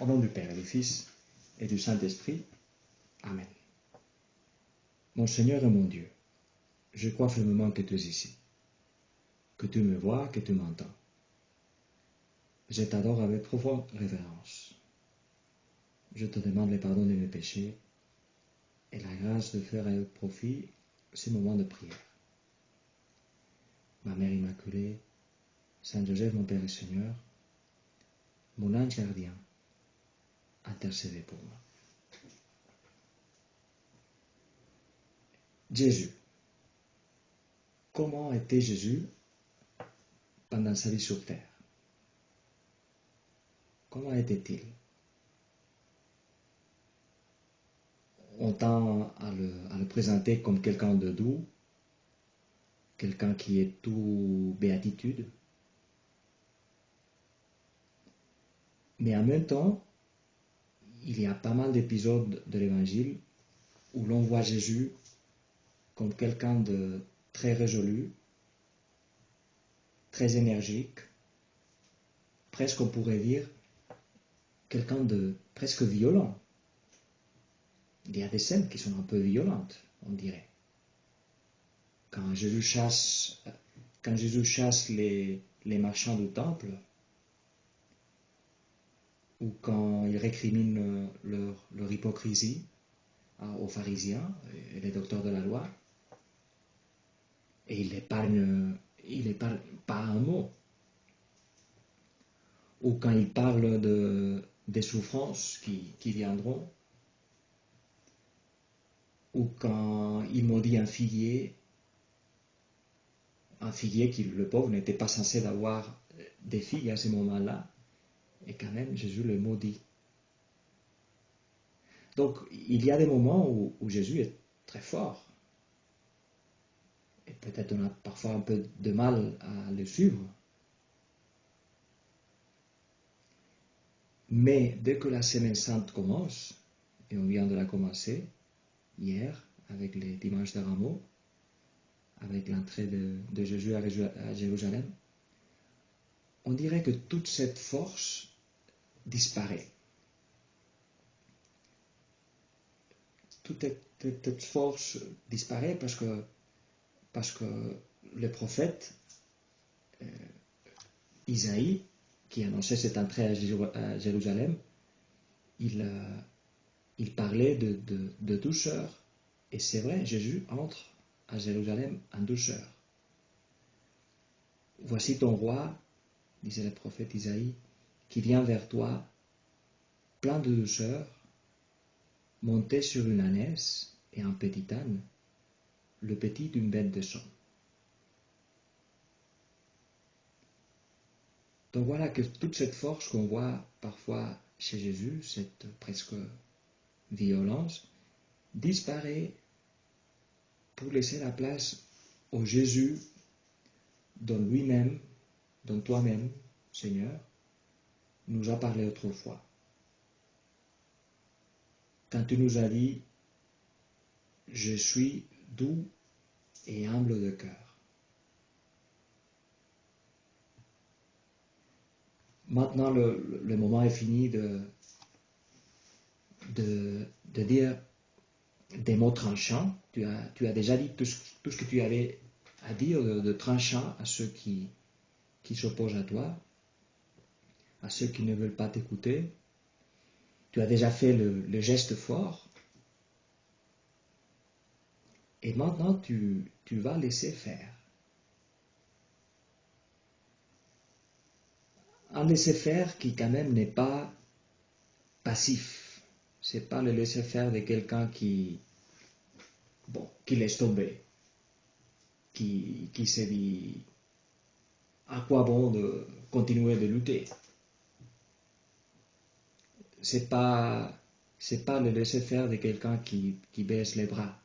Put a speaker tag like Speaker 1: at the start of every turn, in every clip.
Speaker 1: Au nom du Père et du Fils et du Saint-Esprit. Amen. Mon Seigneur et mon Dieu, je crois fermement que tu es ici, que tu me vois, que tu m'entends. Je t'adore avec profonde révérence. Je te demande le pardon de mes péchés et la grâce de faire avec profit ces moments de prière. Ma Mère Immaculée, Saint Joseph, mon Père et Seigneur, mon ange gardien, intercédez pour moi. Jésus. Comment était Jésus pendant sa vie sur terre? Comment était-il? On tend à le présenter comme quelqu'un de doux, quelqu'un qui est tout béatitude. Mais en même temps, il y a pas mal d'épisodes de l'Évangile où l'on voit Jésus comme quelqu'un de très résolu, très énergique, presque on pourrait dire quelqu'un de presque violent. Il y a des scènes qui sont un peu violentes, on dirait. Quand Jésus chasse les marchands du temple, ou quand il récrimine leur hypocrisie aux pharisiens et les docteurs de la loi, et il épargne pas un mot. Ou quand il parle des souffrances qui viendront, ou quand il maudit un figuier qui, le pauvre, n'était pas censé d'avoir des figues à ce moment-là, et quand même Jésus le maudit. Donc il y a des moments où Jésus est très fort, et peut-être on a parfois un peu de mal à le suivre. Mais dès que la Semaine Sainte commence, et on vient de la commencer hier avec les dimanches de Rameaux, avec l'entrée de Jésus à Jérusalem, on dirait que toute cette force disparaît. Toute cette force disparaît parce que le prophète Isaïe, qui annonçait cette entrée à Jérusalem, il parlait de douceur. Et c'est vrai, Jésus entre à Jérusalem en douceur. Voici ton roi, disait le prophète Isaïe, qui vient vers toi, plein de douceur, monté sur une ânesse et un petit âne, le petit d'une bête de somme. Donc voilà que toute cette force qu'on voit parfois chez Jésus, cette presque violence, disparaît pour laisser la place au Jésus dont lui-même, dont toi-même, Seigneur, nous a parlé autrefois. Quand tu nous as dit « Je suis doux et humble de cœur ». Maintenant, le moment est fini de dire des mots tranchants. Tu as déjà dit tout ce que tu avais à dire de tranchant à ceux qui s'opposent à toi, à ceux qui ne veulent pas t'écouter. Tu as déjà fait le geste fort. Et maintenant, tu vas laisser faire. Un laisser-faire qui quand même n'est pas passif. C'est pas le laisser-faire de quelqu'un qui laisse tomber, qui se dit à quoi bon de continuer de lutter. C'est pas le laisser-faire de quelqu'un qui baisse les bras.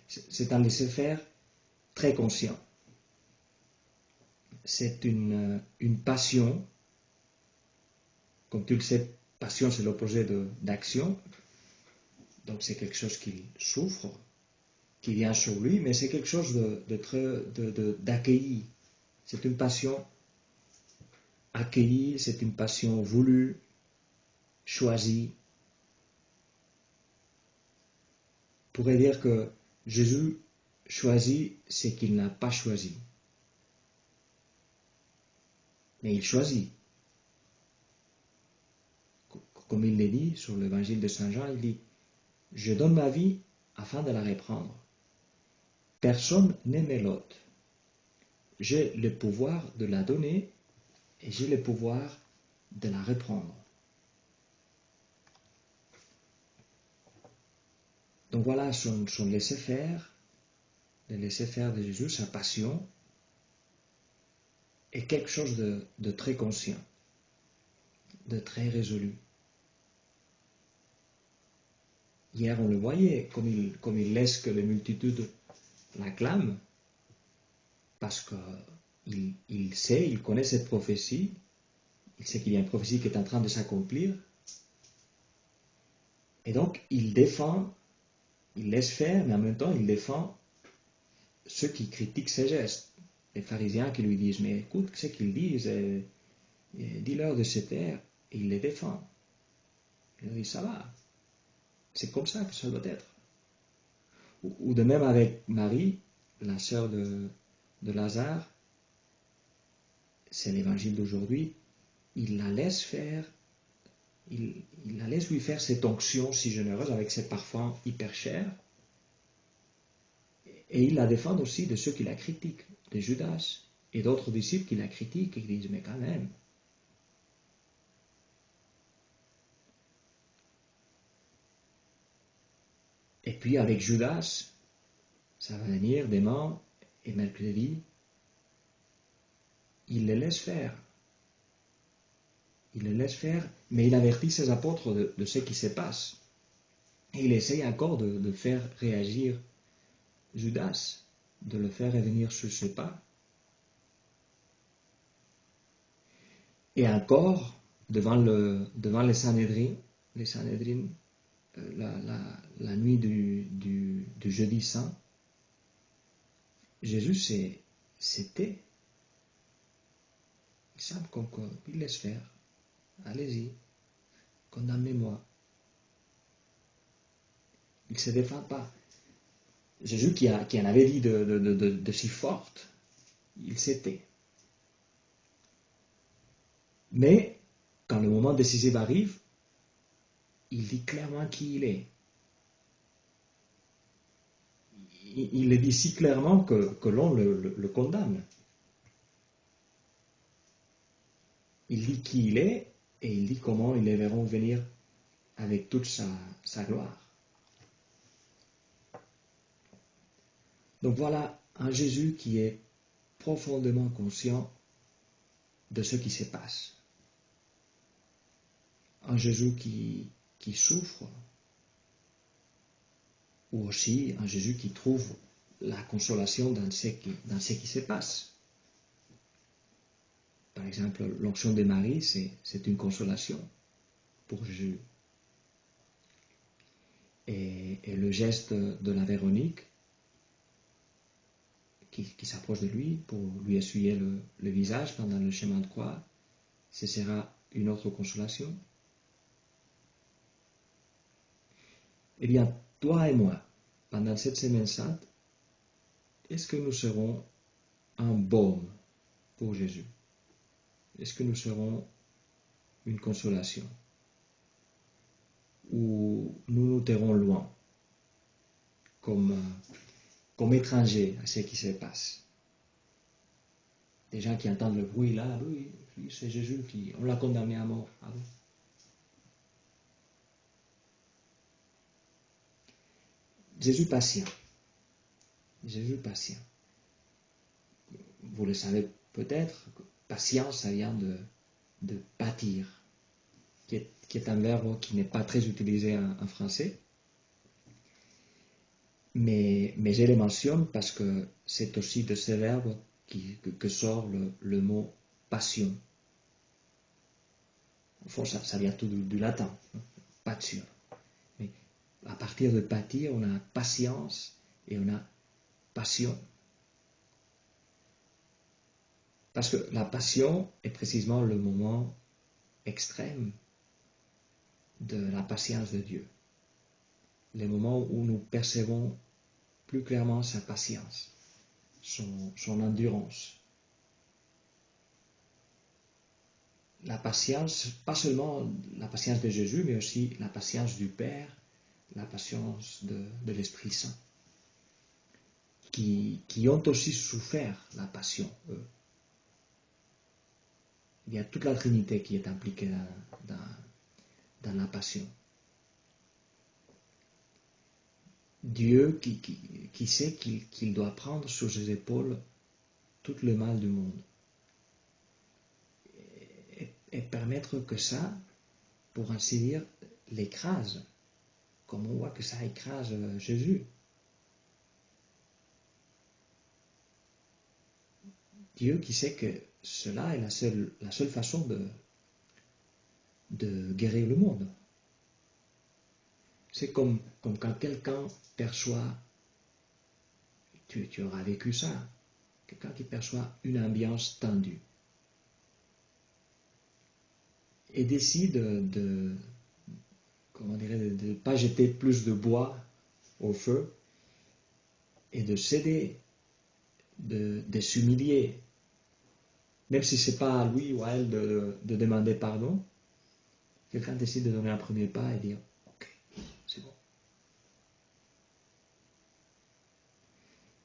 Speaker 1: C'est un laisser-faire très conscient. C'est une passion. Comme tu le sais, passion c'est l'opposé d'action. Donc c'est quelque chose qu'il souffre, qui vient sur lui, mais c'est quelque chose d'accueilli. C'est une passion accueillie, c'est une passion voulue, choisi. On pourrait dire que Jésus choisit ce qu'il n'a pas choisi. Mais il choisit. Comme il le dit sur l'évangile de Saint Jean, il dit « Je donne ma vie afin de la reprendre. Personne ne me l'ôte. J'ai le pouvoir de la donner et j'ai le pouvoir de la reprendre. » Donc voilà son laisser-faire, le laisser-faire de Jésus, sa passion, est quelque chose de très conscient, de très résolu. Hier, on le voyait, comme il laisse que les multitudes l'acclament, parce qu'il sait, il connaît cette prophétie, il sait qu'il y a une prophétie qui est en train de s'accomplir, et donc il défend, il laisse faire, mais en même temps il défend ceux qui critiquent ses gestes. Les pharisiens qui lui disent « Mais écoute ce qu'ils disent, dis-leur de se taire », et il les défend. Il leur dit « Ça va, c'est comme ça que ça doit être. » Ou de même avec Marie, la sœur de Lazare, c'est l'évangile d'aujourd'hui, il la laisse faire, il la laisse lui faire cette onction si généreuse avec ses parfums hyper chers, et il la défend aussi de ceux qui la critiquent, de Judas et d'autres disciples qui la critiquent et qui disent « Mais quand même !» Et puis avec Judas, ça va venir demain et mercredi, il les laisse faire. Il les laisse faire, mais il avertit ses apôtres de ce qui se passe. Et il essaye encore de faire réagir Judas, de le faire revenir sur ses pas. Et encore, devant les Sanhédrins, la nuit du jeudi saint, Jésus c'était, il semble qu'il laisse faire. Allez-y, condamnez-moi. Il ne se défend pas. Jésus qui en avait dit de si forte, il s'était. Mais, quand le moment décisif arrive, il dit clairement qui il est. Il le dit si clairement que l'on le condamne. Il dit qui il est et il dit comment ils les verront venir avec toute sa gloire. Donc voilà un Jésus qui est profondément conscient de ce qui se passe. Un Jésus qui souffre, ou aussi un Jésus qui trouve la consolation dans ce qui se passe. Par exemple, l'onction de Marie, c'est une consolation pour Jésus. Et le geste de la Véronique, qui s'approche de lui pour lui essuyer le visage pendant le chemin de croix, ce sera une autre consolation. Eh bien, toi et moi, pendant cette semaine sainte, est-ce que nous serons un baume pour Jésus? Est-ce que nous serons une consolation? Ou nous nous tairons loin, comme étrangers à ce qui se passe? Des gens qui entendent le bruit là, oui, c'est Jésus on l'a condamné à mort. Ah bon? Jésus patient. Jésus patient. Vous le savez peut-être, patience, ça vient de pâtir, qui est un verbe qui n'est pas très utilisé en français. Mais je le mentionne parce que c'est aussi de ce verbe que sort le mot passion. Au fond, ça vient tout du latin, patio. Mais à partir de pâtir, on a patience et on a passion. Parce que la passion est précisément le moment extrême de la patience de Dieu. Les moments où nous percevons plus clairement sa patience, son endurance. La patience, pas seulement la patience de Jésus, mais aussi la patience du Père, la patience de l'Esprit Saint, qui ont aussi souffert la passion, eux. Il y a toute la Trinité qui est impliquée dans la passion. Dieu qui sait qu'il doit prendre sur ses épaules tout le mal du monde et permettre que ça, pour ainsi dire, l'écrase, comme on voit que ça écrase Jésus. Dieu qui sait que cela est la seule façon de guérir le monde. C'est comme quand quelqu'un perçoit, tu auras vécu ça, quelqu'un qui perçoit une ambiance tendue et décide de ne pas jeter plus de bois au feu et de céder, de s'humilier, même si ce n'est pas à lui ou à elle de demander pardon. Quelqu'un décide de donner un premier pas et dire ok, c'est bon.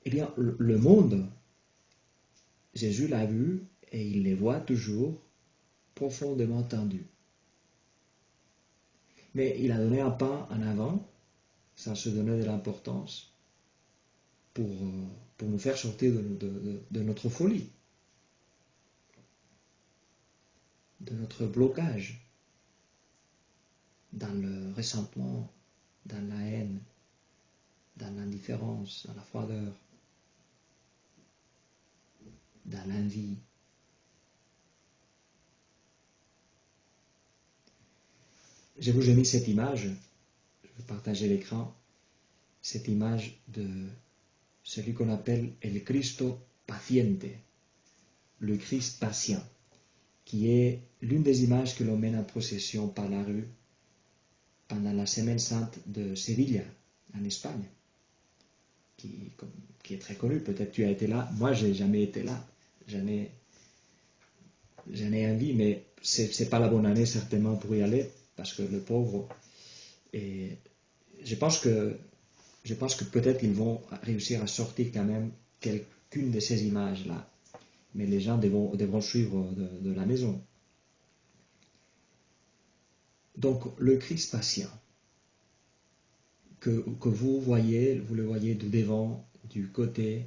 Speaker 1: Eh bien, le monde, Jésus l'a vu et il les voit toujours profondément tendus. Mais il a donné un pas en avant, sans se donner de l'importance, pour nous faire sortir de notre folie, de notre blocage, dans le ressentement, dans la haine, dans l'indifférence, dans la froideur, dans l'envie. Je vous ai mis cette image, je vais partager l'écran, cette image de celui qu'on appelle El Cristo Paciente, le Christ patient, qui est l'une des images que l'on mène en procession par la rue pendant la Semaine Sainte de Séville, en Espagne, qui est très connue. Peut-être tu as été là, moi j'ai jamais été là, j'en ai envie, mais c'est pas la bonne année certainement pour y aller, parce que le pauvre, et je pense que peut-être ils vont réussir à sortir quand même quelqu'une de ces images-là, mais les gens devront suivre de la maison. Donc le Christ patient, que vous le voyez du devant, du côté,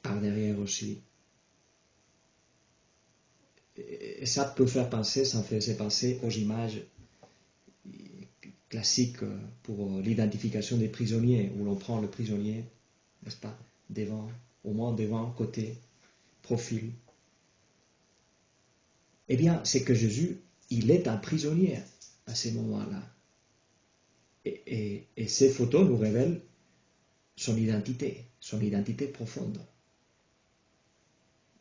Speaker 1: par derrière aussi. Et ça peut faire penser, ça me faisait penser aux images classiques pour l'identification des prisonniers, où l'on prend le prisonnier, n'est-ce pas, devant, au moins devant, côté, profil. Eh bien, c'est que Jésus, il est un prisonnier à ces moments-là. Et ces photos nous révèlent son identité profonde.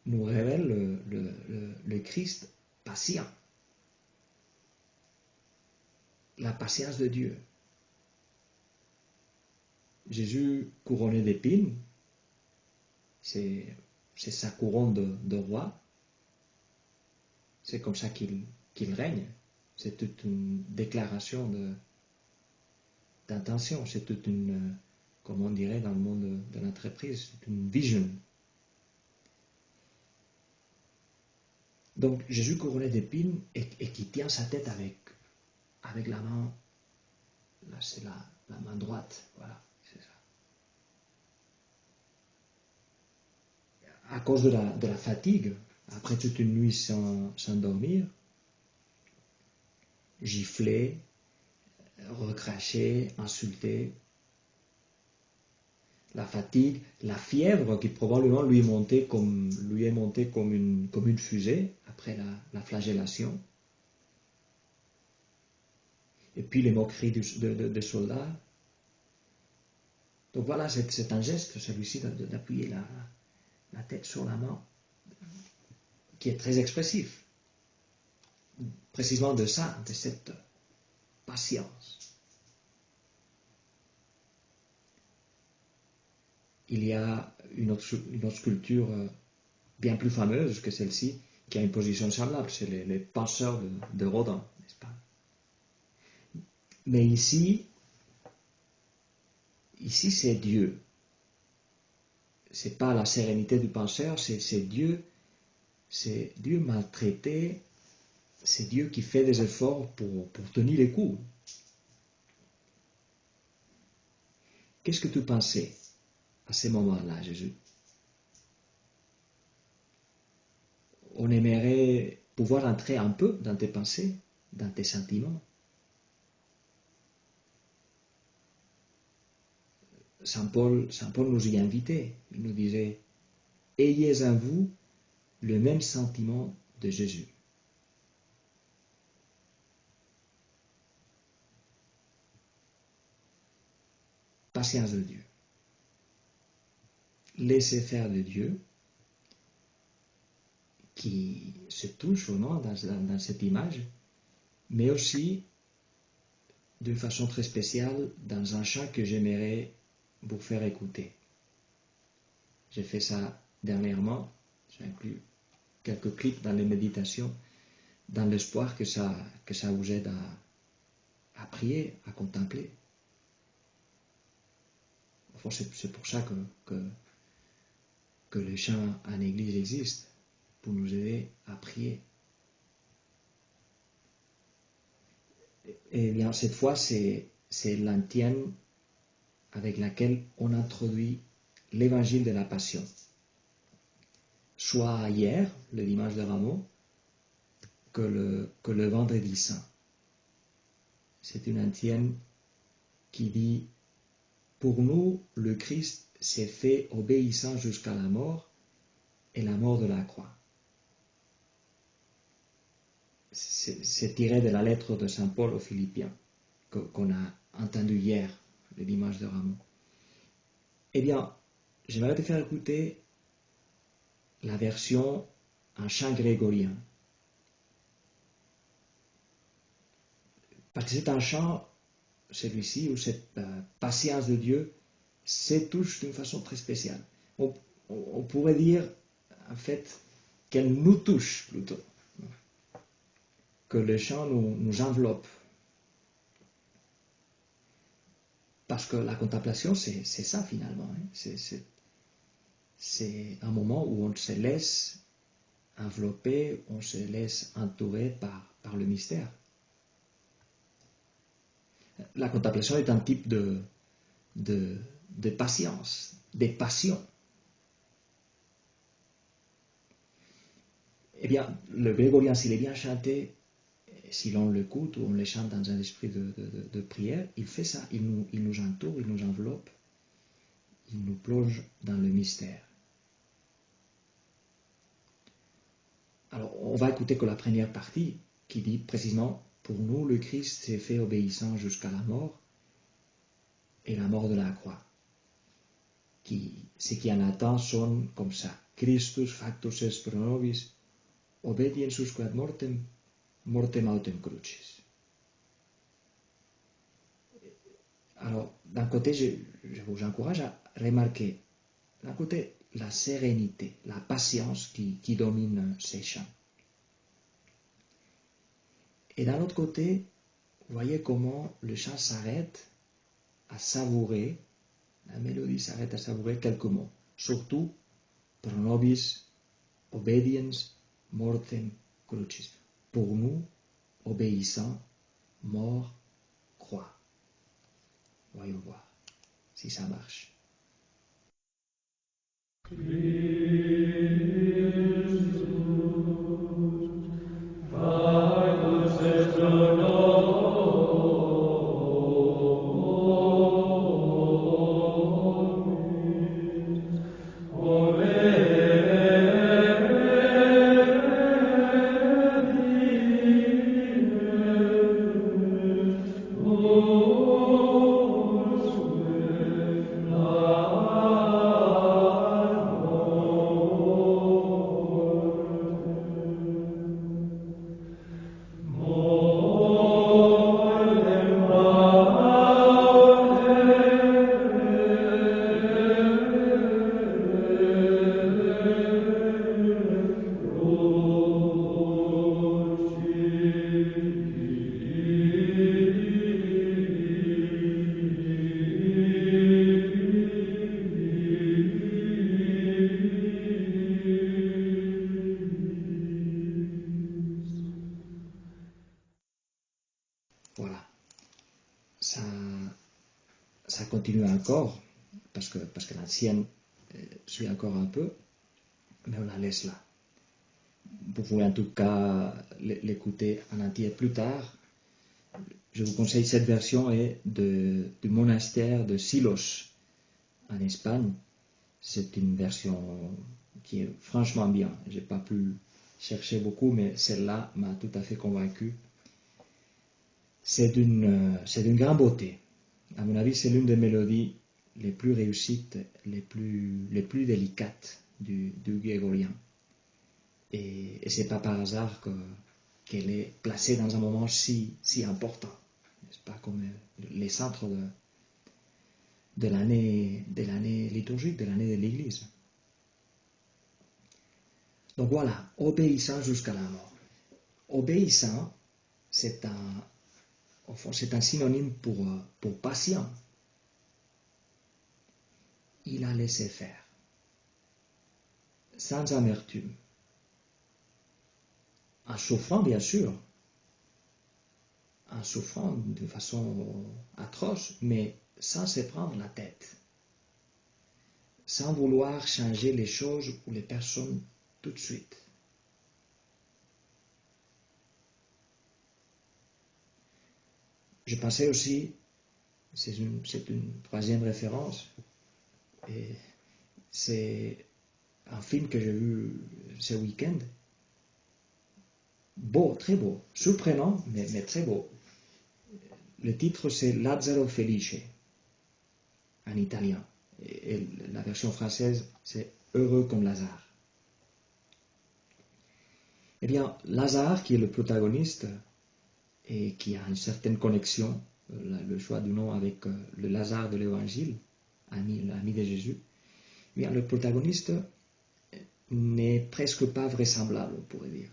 Speaker 1: Nous révèlent le Christ patient. La patience de Dieu. Jésus couronné d'épines, c'est sa couronne de roi. C'est comme ça qu'il règne. C'est toute une déclaration d'intention. C'est toute une, comme on dirait dans le monde de l'entreprise, c'est une vision. Donc Jésus couronné d'épines et qui tient sa tête avec la main, là c'est la main droite, voilà, c'est ça. À cause de la fatigue, après toute une nuit sans dormir, giflé, recraché, insulté, la fatigue, la fièvre qui probablement lui est montée comme une fusée après la flagellation. Et puis les moqueries des soldats. Donc voilà, c'est un geste, celui-ci, d'appuyer la tête sur la main, qui est très expressif. Précisément de ça, de cette patience. Il y a une autre sculpture bien plus fameuse que celle-ci, qui a une position semblable, c'est les penseurs de Rodin, n'est-ce pas? Mais ici c'est Dieu. C'est pas la sérénité du penseur, c'est Dieu maltraité, c'est Dieu qui fait des efforts pour tenir les coups. Qu'est-ce que tu pensais à ce moment-là, Jésus? On aimerait pouvoir entrer un peu dans tes pensées, dans tes sentiments. Saint Paul nous y invitait. Il nous disait, ayez en vous le même sentiment de Jésus. Patience de Dieu. Laissez faire de Dieu qui se touche ou non dans cette image, mais aussi d'une façon très spéciale dans un chant que j'aimerais vous faire écouter. J'ai fait ça dernièrement, j'ai inclus quelques clips dans les méditations, dans l'espoir que ça vous aide à prier, à contempler. Enfin, c'est pour ça que les chants en église existent, pour nous aider à prier. Et bien, cette fois, c'est l'antienne avec laquelle on introduit l'évangile de la Passion. Soit hier, le dimanche de Rameau, que le vendredi saint. C'est une antienne qui dit « Pour nous, le Christ s'est fait obéissant jusqu'à la mort et la mort de la croix. » C'est tiré de la lettre de Saint Paul aux Philippiens qu'on a entendu hier, le dimanche de Rameau. Eh bien, j'aimerais te faire écouter la version en chant grégorien. Parce que c'est un chant, celui-ci, où cette patience de Dieu se touche d'une façon très spéciale. On pourrait dire, en fait, qu'elle nous touche plutôt. Que le chant nous enveloppe. Parce que la contemplation, c'est ça finalement. C'est un moment où on se laisse envelopper, on se laisse entourer par le mystère. La contemplation est un type de patience, des passions. Eh bien, le grégorien, s'il est bien chanté, si l'on l'écoute ou on le chante dans un esprit de prière, il fait ça, il nous entoure, il nous enveloppe, il nous plonge dans le mystère. Alors, on va écouter que la première partie qui dit précisément « Pour nous, le Christ s'est fait obéissant jusqu'à la mort et la mort de la croix ». Ce qui en latin sonne comme ça « Christus factus est pro nobis, obediensus quod mortem autem crucis ». Alors, d'un côté, je vous encourage à remarquer, d'un côté, la sérénité, la patience qui domine ces chants. Et d'un autre côté, vous voyez comment le chant s'arrête à savourer, la mélodie s'arrête à savourer quelques mots. Surtout, pro nobis, obediens, mortem, crucis. Pour nous, obéissant, mort, croix. Voyons voir si ça marche. ça continue encore, parce que l'ancienne suit encore un peu, mais on la laisse là. Vous pouvez en tout cas l'écouter en entier plus tard. Je vous conseille cette version est du monastère de Silos en Espagne. C'est une version qui est franchement bien. Je n'ai pas pu chercher beaucoup, mais celle-là m'a tout à fait convaincu. C'est d'une grande beauté. À mon avis, c'est l'une des mélodies les plus réussies, les plus délicates du grégorien. Et c'est pas par hasard qu'elle est placée dans un moment si important. C'est pas comme les centres de l'année liturgique, de l'année de l'Église. Donc voilà, obéissant jusqu'à la mort. Obéissant, c'est un synonyme pour patient. Il a laissé faire, sans amertume, en souffrant bien sûr, en souffrant de façon atroce, mais sans se prendre la tête, sans vouloir changer les choses ou les personnes tout de suite. Je pensais aussi, c'est une troisième référence, et c'est un film que j'ai vu ce week-end. Beau, très beau, surprenant, mais très beau. Le titre c'est Lazzaro Felice, en italien. Et la version française c'est Heureux comme Lazare. Eh bien, Lazare, qui est le protagoniste et qui a une certaine connexion, le choix du nom avec le Lazare de l'Évangile, l'ami de Jésus, eh bien, le protagoniste n'est presque pas vraisemblable, on pourrait dire.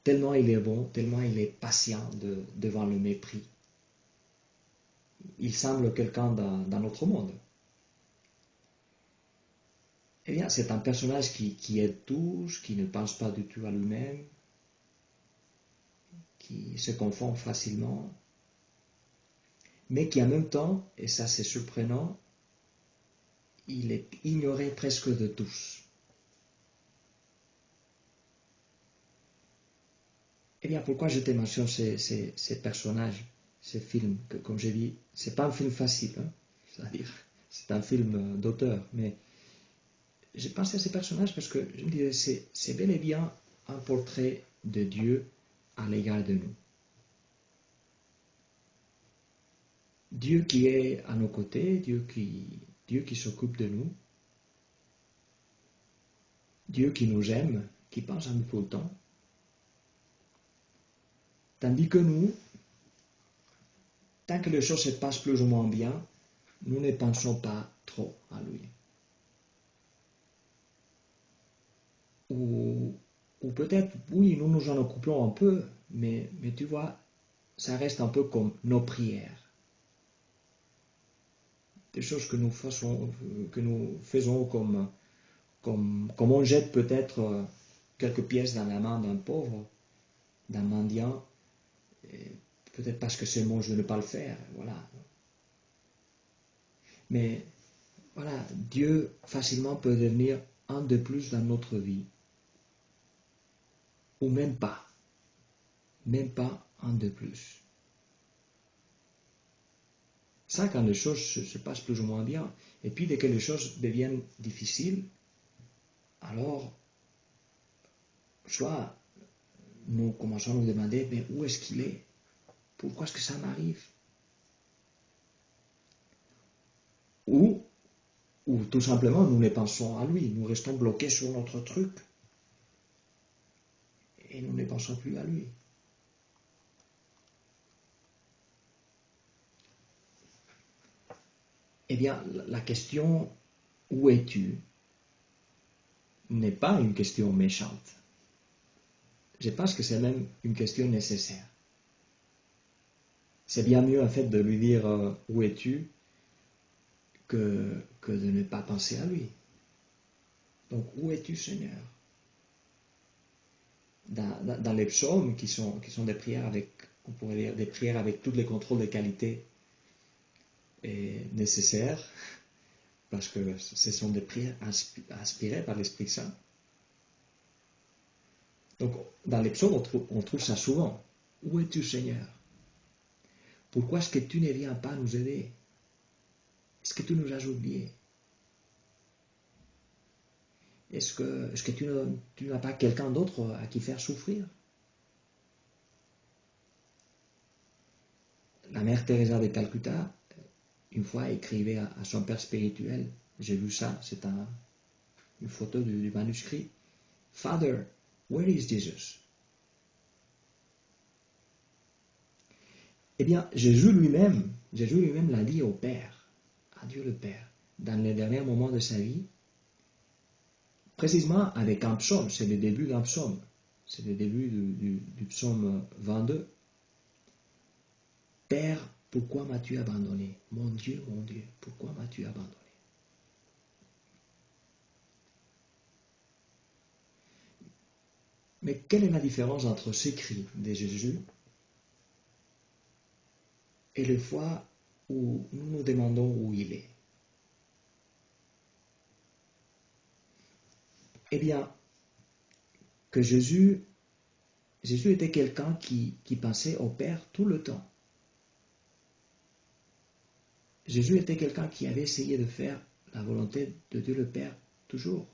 Speaker 1: Tellement il est bon, tellement il est patient devant le mépris. Il semble quelqu'un dans notre monde. Eh bien, c'est un personnage qui aide tous, qui ne pense pas du tout à lui-même, qui se confond facilement, mais qui en même temps, et ça c'est surprenant, il est ignoré presque de tous. Eh bien, pourquoi je te mentionne ces personnages, ces films, que comme j'ai dit, c'est pas un film facile, hein, c'est-à-dire, c'est un film d'auteur, mais j'ai pensé à ces personnages parce que je me disais, c'est bel et bien un portrait de Dieu à l'égard de nous. Dieu qui est à nos côtés, Dieu qui s'occupe de nous, Dieu qui nous aime, qui pense à nous tout le temps, tandis que nous, tant que les choses se passent plus ou moins bien, nous ne pensons pas trop à lui. Ou peut-être, oui, nous nous en occupons un peu, mais tu vois, ça reste un peu comme nos prières. Des choses que nous faisons comme on jette peut-être quelques pièces dans la main d'un pauvre, d'un mendiant, peut-être parce que c'est bon, je ne veux pas le faire, voilà. Mais voilà, Dieu facilement peut devenir un de plus dans notre vie. Ou même pas un de plus. Ça, quand les choses se passent plus ou moins bien, et puis dès que les choses deviennent difficiles, alors, soit nous commençons à nous demander, mais où est-ce qu'il est? Pourquoi est-ce que ça m'arrive? Ou tout simplement, nous ne pensons à lui, nous restons bloqués sur notre truc, et nous ne pensons plus à lui. Eh bien, la question « Où es-tu » n'est pas une question méchante. Je pense que c'est même une question nécessaire. C'est bien mieux en fait de lui dire « Où es-tu » que de ne pas penser à lui. Donc, où es-tu, Seigneur? Dans les psaumes qui sont des prières avec, on pourrait dire, des prières avec tous les contrôles de qualité, est nécessaire parce que ce sont des prières inspirées par l'Esprit Saint. Donc, dans les psaumes, on trouve ça souvent. Où es-tu, Seigneur? Pourquoi est-ce que tu ne viens pas nous aider? Est-ce que tu nous as oubliés? Est-ce que tu n'as pas quelqu'un d'autre à qui faire souffrir? La mère Teresa de Calcutta, une fois, écrivait à son père spirituel, j'ai vu ça, c'est une photo du manuscrit. Father, where is Jesus? Eh bien, Jésus lui-même l'a dit au Père, à Dieu le Père, dans les derniers moments de sa vie, précisément avec un psaume, c'est le début d'un psaume, c'est le début du psaume 22. Père, pourquoi m'as-tu abandonné? Mon Dieu, pourquoi m'as-tu abandonné? Mais quelle est la différence entre ces cris de Jésus et les fois où nous nous demandons où il est? Eh bien, que Jésus était quelqu'un qui pensait au Père tout le temps. Jésus était quelqu'un qui avait essayé de faire la volonté de Dieu le Père toujours.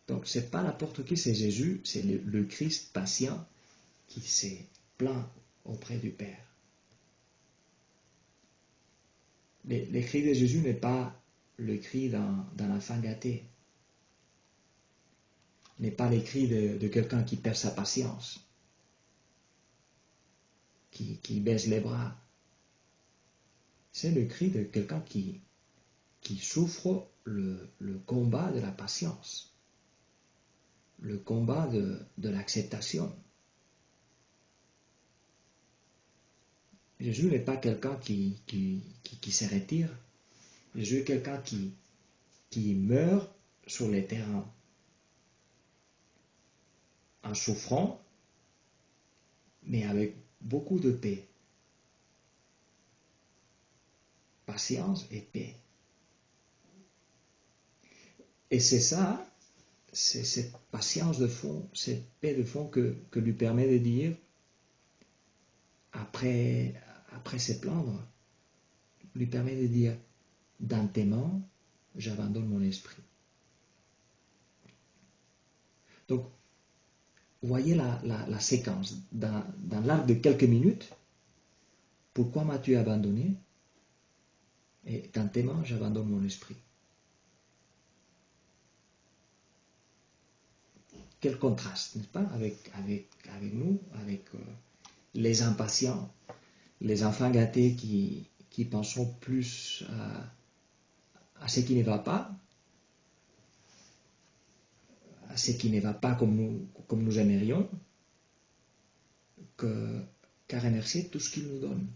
Speaker 1: Donc, ce n'est pas n'importe qui, c'est Jésus, c'est le Christ patient qui s'est plaint auprès du Père. Les cris de Jésus n'est pas le cri d'un enfant gâté, n'est pas les cris de quelqu'un qui perd sa patience, qui baisse les bras. C'est le cri de quelqu'un qui souffre le combat de la patience, le combat de l'acceptation. Jésus n'est pas quelqu'un qui se retire. Jésus est quelqu'un qui meurt sur les terrains en souffrant, mais avec beaucoup de paix. Patience et paix. Et c'est ça, c'est cette patience de fond, cette paix de fond que lui permet de dire, après se plaindre, lui permet de dire, dans tes mains, j'abandonne mon esprit. Donc, voyez la séquence. Dans l'arc de quelques minutes, pourquoi m'as-tu abandonné? Et dans tes mains, j'abandonne mon esprit. Quel contraste, n'est-ce pas, avec nous, avec les impatients, les enfants gâtés qui pensent plus à ce qui ne va pas, à ce qui ne va pas comme nous aimerions, qu'à remercier tout ce qu'il nous donne.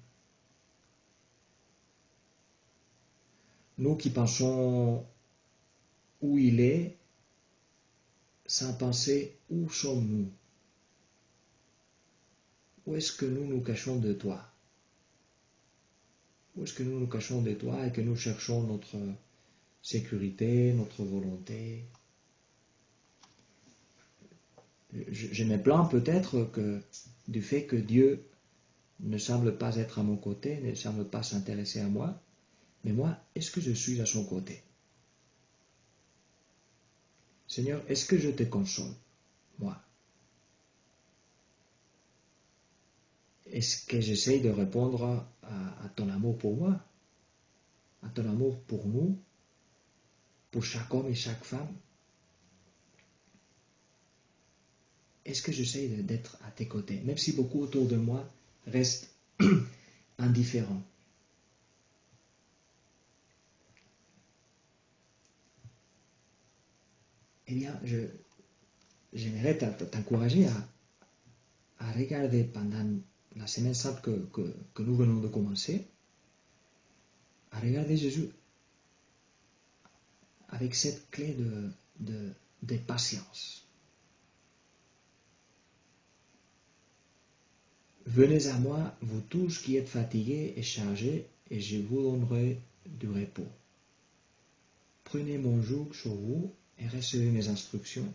Speaker 1: Nous qui pensons où il est, sans penser où sommes-nous. Où est-ce que nous nous cachons de toi? Où est-ce que nous nous cachons de toi et que nous cherchons notre sécurité, notre volonté? Je me plains peut-être du fait que Dieu ne semble pas être à mon côté, ne semble pas s'intéresser à moi, mais moi, est-ce que je suis à son côté? Seigneur, est-ce que je te console, moi? Est-ce que j'essaye de répondre à ton amour pour moi, à ton amour pour nous, pour chaque homme et chaque femme? Est-ce que j'essaye d'être à tes côtés, même si beaucoup autour de moi restent indifférents? Eh bien, j'aimerais t'encourager à regarder pendant la semaine sainte que nous venons de commencer, à regarder Jésus avec cette clé de patience. Venez à moi, vous tous qui êtes fatigués et chargés, et je vous donnerai du repos. Prenez mon joug sur vous et recevez mes instructions,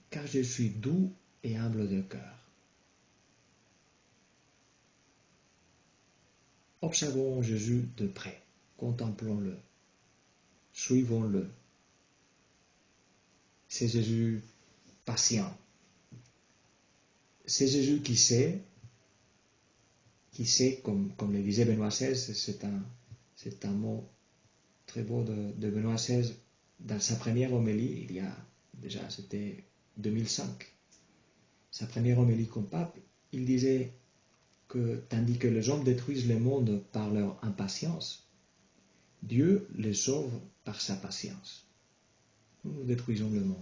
Speaker 1: car je suis doux et humble de cœur. Observons Jésus de près, contemplons-le, suivons-le. C'est Jésus patient. C'est Jésus qui sait, comme le disait Benoît XVI, c'est un mot très beau de Benoît XVI dans sa première homélie, c'était 2005. Sa première homélie comme pape, il disait que tandis que les hommes détruisent le monde par leur impatience, Dieu les sauve par sa patience. Nous détruisons le monde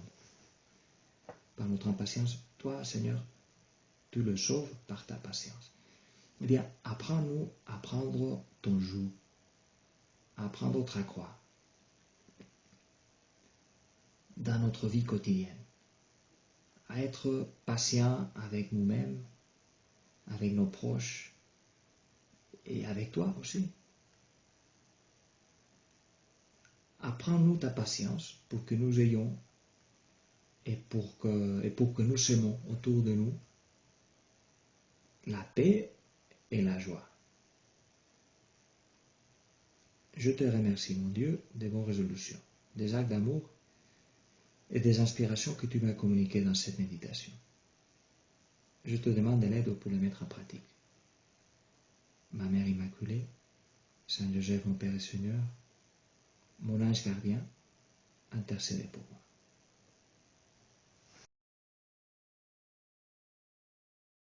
Speaker 1: par notre impatience. Toi, Seigneur, tu le sauves par ta patience. Eh bien, apprends-nous à prendre ton joug, à prendre ta croix dans notre vie quotidienne, à être patient avec nous-mêmes, avec nos proches et avec toi aussi. Apprends-nous ta patience pour que nous ayons et pour que nous semons autour de nous la paix et la joie. Je te remercie, mon Dieu, des bonnes résolutions, des actes d'amour et des inspirations que tu m'as communiquées dans cette méditation. Je te demande de l'aide pour les mettre en pratique. Ma Mère Immaculée, Saint Joseph, mon Père et Seigneur, mon ange gardien, intercédez pour moi.